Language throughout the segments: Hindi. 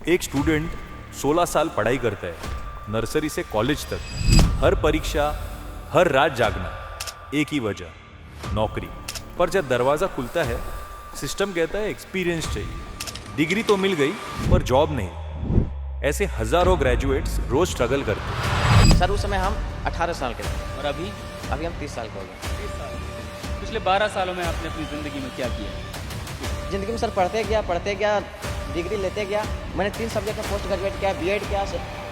एक स्टूडेंट 16 साल पढ़ाई करता है, नर्सरी से कॉलेज तक। हर परीक्षा, हर रात जागना, एक ही वजह, नौकरी। पर जब दरवाज़ा खुलता है, सिस्टम कहता है एक्सपीरियंस चाहिए। डिग्री तो मिल गई पर जॉब नहीं। ऐसे हजारों ग्रेजुएट्स रोज स्ट्रगल करते हैं। सर उस समय हम 18 साल के थे और अभी अभी हम 30 साल के हो गए। 30 साल। पिछले 12 सालों में आपने अपनी ज़िंदगी में क्या किया? ज़िंदगी में सर पढ़ते गया, डिग्री लेते गया। मैंने 3 सब्जेक्ट में पोस्ट ग्रेजुएट किया, बीएड किया,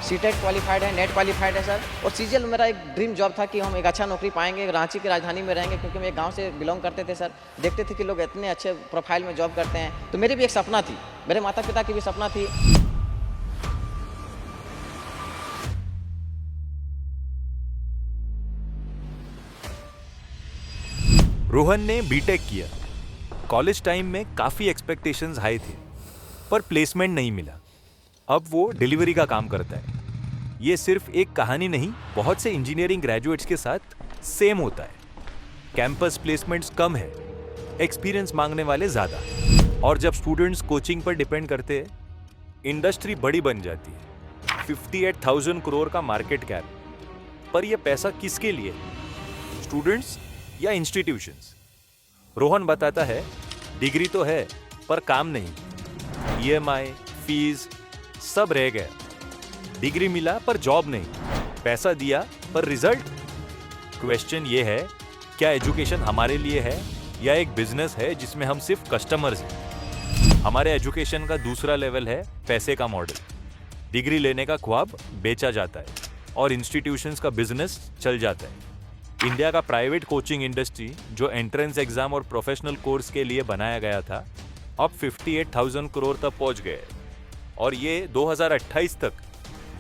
सीटेट क्वालिफाइड है, नेट क्वालिफाइड है सर। और सीजीएल मेरा एक ड्रीम जॉब था कि हम एक अच्छा नौकरी पाएंगे, रांची की राजधानी में रहेंगे, क्योंकि हम एक गांव से बिलोंग करते थे सर। देखते थे कि लोग इतने अच्छे प्रोफाइल में जॉब करते हैं, तो मेरी भी एक सपना थी, मेरे माता पिता की भी सपना थी। रोहन ने बीटेक किया। कॉलेज टाइम में काफ़ी एक्सपेक्टेशंस हाई थे, पर प्लेसमेंट नहीं मिला। अब वो डिलीवरी का काम करता है। ये सिर्फ एक कहानी नहीं, बहुत से इंजीनियरिंग ग्रेजुएट्स के साथ सेम होता है। कैंपस प्लेसमेंट्स कम है, एक्सपीरियंस मांगने वाले ज़्यादा। और जब स्टूडेंट्स कोचिंग पर डिपेंड करते हैं, इंडस्ट्री बड़ी बन जाती है। 58,000 करोड़ का मार्केट कैप। पर यह पैसा किसके लिए? स्टूडेंट्स या इंस्टीट्यूशंस? रोहन बताता है, डिग्री तो है पर काम नहीं। ईएमआई, फीस सब रह गया। डिग्री मिला पर जॉब नहीं, पैसा दिया पर रिजल्ट। क्वेश्चन ये है, क्या एजुकेशन हमारे लिए है या एक बिजनेस है जिसमें हम सिर्फ कस्टमर्स हैं? हमारे एजुकेशन का दूसरा लेवल है पैसे का मॉडल। डिग्री लेने का ख्वाब बेचा जाता है और इंस्टीट्यूशंस का बिजनेस चल जाता है। इंडिया का प्राइवेट कोचिंग इंडस्ट्री, जो एंट्रेंस एग्जाम और प्रोफेशनल कोर्स के लिए बनाया गया था, अब 58,000 करोड़ तक पहुंच गए और ये 2028 तक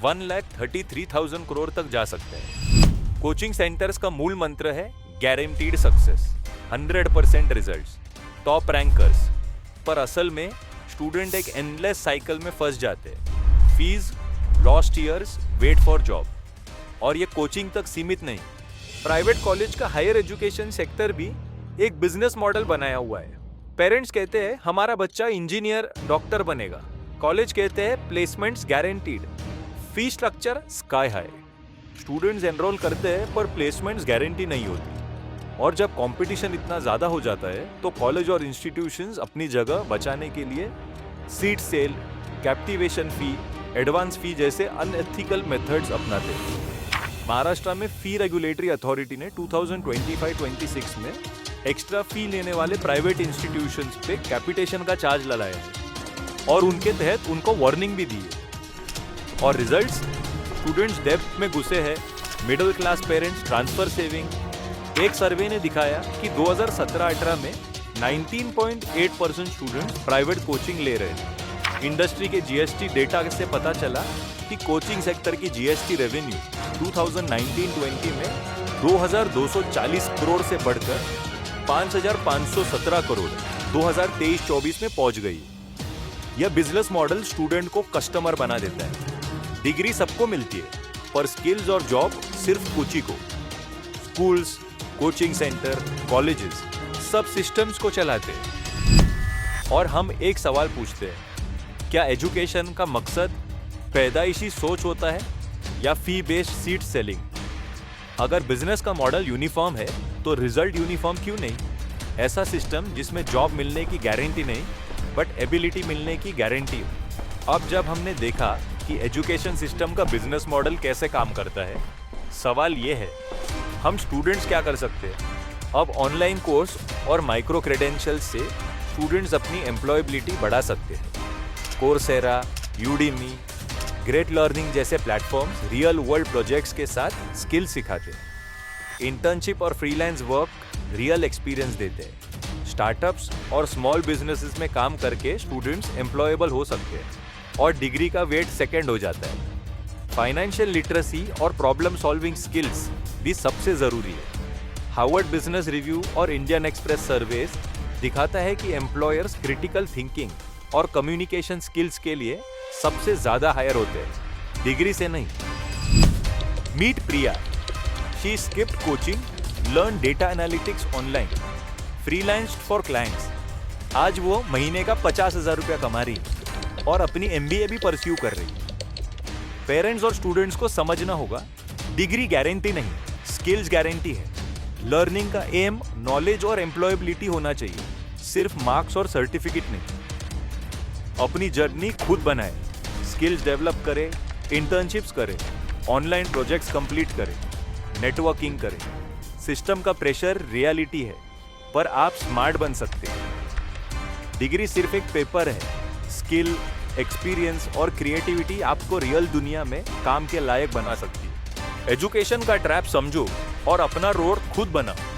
1,33,000 करोड़ तक जा सकते हैं। कोचिंग सेंटर्स का मूल मंत्र है guaranteed success, 100% results, top rankers. पर असल में स्टूडेंट एक एंडलेस साइकिल में फंस जाते हैं। Fees, lost years, wait for job. और ये कोचिंग तक सीमित नहीं, प्राइवेट कॉलेज का हायर एजुकेशन सेक्टर भी एक बिजनेस मॉडल बनाया हुआ है। पेरेंट्स कहते हैं हमारा बच्चा इंजीनियर, डॉक्टर बनेगा। कॉलेज कहते हैं placements guaranteed, fee structure sky high. Students enrol करते हैं पर प्लेसमेंट्स गारंटी नहीं होती। और जब कंपटीशन इतना ज़्यादा हो जाता है तो कॉलेज और इंस्टीट्यूशंस अपनी जगह बचाने के लिए सीट सेल, कैप्टिवेशन फी, एडवांस फी जैसे अनएथिकल मेथड्स अपनाते हैं। महाराष्ट्र में फी रेगुलेटरी अथॉरिटी ने 2025-26 में एक्स्ट्रा फी लेने वाले प्राइवेट इंस्टीट्यूशंस पे कैपिटेशन का चार्ज लगाया है और उनके तहत उनको वार्निंग भी दी है। और रिजल्ट्स, स्टूडेंट्स डेब्ट में घुसे हैं, middle class parents transfer saving. एक सर्वे ने दिखाया कि 2017-18 में 19.8% स्टूडेंट्स प्राइवेट कोचिंग ले रहे हैं। इंडस्ट्री के जीएसटी डेटा से पता चला कि कोचिंग सेक्टर की जीएसटी रेवेन्यू 2019-20 में 2,240 करोड़ से बढ़कर 5,517 करोड़ 2023-24 में पहुंच गई। यह बिजनेस मॉडल स्टूडेंट को कस्टमर बना देता है। डिग्री सबको मिलती है, पर स्किल्स और जॉब सिर्फ कुछ ही को। स्कूल्स, कोचिंग सेंटर, कॉलेजेस सब सिस्टम्स को चलाते हैं। और हम एक सवाल पूछते हैं, क्या एजुकेशन का मकसद पैदाइशी सोच होता है या फी बेस्ड सीट सेलिंग? अगर बिजनेस का मॉडल यूनिफॉर्म है तो रिजल्ट यूनिफॉर्म क्यों नहीं? ऐसा सिस्टम जिसमें जॉब मिलने की गारंटी नहीं बट एबिलिटी मिलने की गारंटी हो। अब जब हमने देखा कि एजुकेशन सिस्टम का बिजनेस मॉडल कैसे काम करता है, सवाल ये है, हम स्टूडेंट्स क्या कर सकते हैं? अब ऑनलाइन कोर्स और माइक्रो क्रेडेंशियल्स से स्टूडेंट्स अपनी एम्प्लॉयबिलिटी बढ़ा सकते हैं। कोर्सेरा, यूडीमी, ग्रेट लर्निंग जैसे प्लेटफॉर्म्स रियल वर्ल्ड प्रोजेक्ट्स के साथ स्किल सिखाते हैं। इंटर्नशिप और फ्रीलांस वर्क रियल एक्सपीरियंस देते हैं। स्टार्टअप्स और स्मॉल बिजनेसेस में काम करके स्टूडेंट्स एम्प्लॉयबल हो सकते हैं और डिग्री का वेट सेकेंड हो जाता है। फाइनेंशियल लिटरेसी और प्रॉब्लम सॉल्विंग स्किल्स भी सबसे ज़रूरी है। हार्वर्ड बिजनेस रिव्यू और इंडियन एक्सप्रेस सर्वेस दिखाता है कि एम्प्लॉयर्स क्रिटिकल थिंकिंग और कम्युनिकेशन स्किल्स के लिए सबसे ज्यादा हायर होते हैं, डिग्री से नहीं। Meet Priya, she skipped coaching, learn data analytics online, freelanced for clients. आज वो महीने का 50,000 रुपया कमा रही और अपनी एमबीए भी परस्यू कर रही है। पेरेंट्स और स्टूडेंट्स को समझना होगा, डिग्री गारंटी नहीं, स्किल्स गारंटी है। लर्निंग का एम नॉलेज और एम्प्लॉयबिलिटी होना चाहिए, सिर्फ मार्क्स और सर्टिफिकेट नहीं। अपनी जर्नी खुद बनाए, स्किल्स डेवलप करे, इंटर्नशिप्स करे, ऑनलाइन प्रोजेक्ट्स कंप्लीट करे, नेटवर्किंग करे। सिस्टम का प्रेशर रियलिटी है, पर आप स्मार्ट बन सकते हैं। डिग्री सिर्फ एक पेपर है, स्किल, एक्सपीरियंस और क्रिएटिविटी आपको रियल दुनिया में काम के लायक बना सकती है। एजुकेशन का ट्रैप समझो और अपना रोड खुद बनाओ।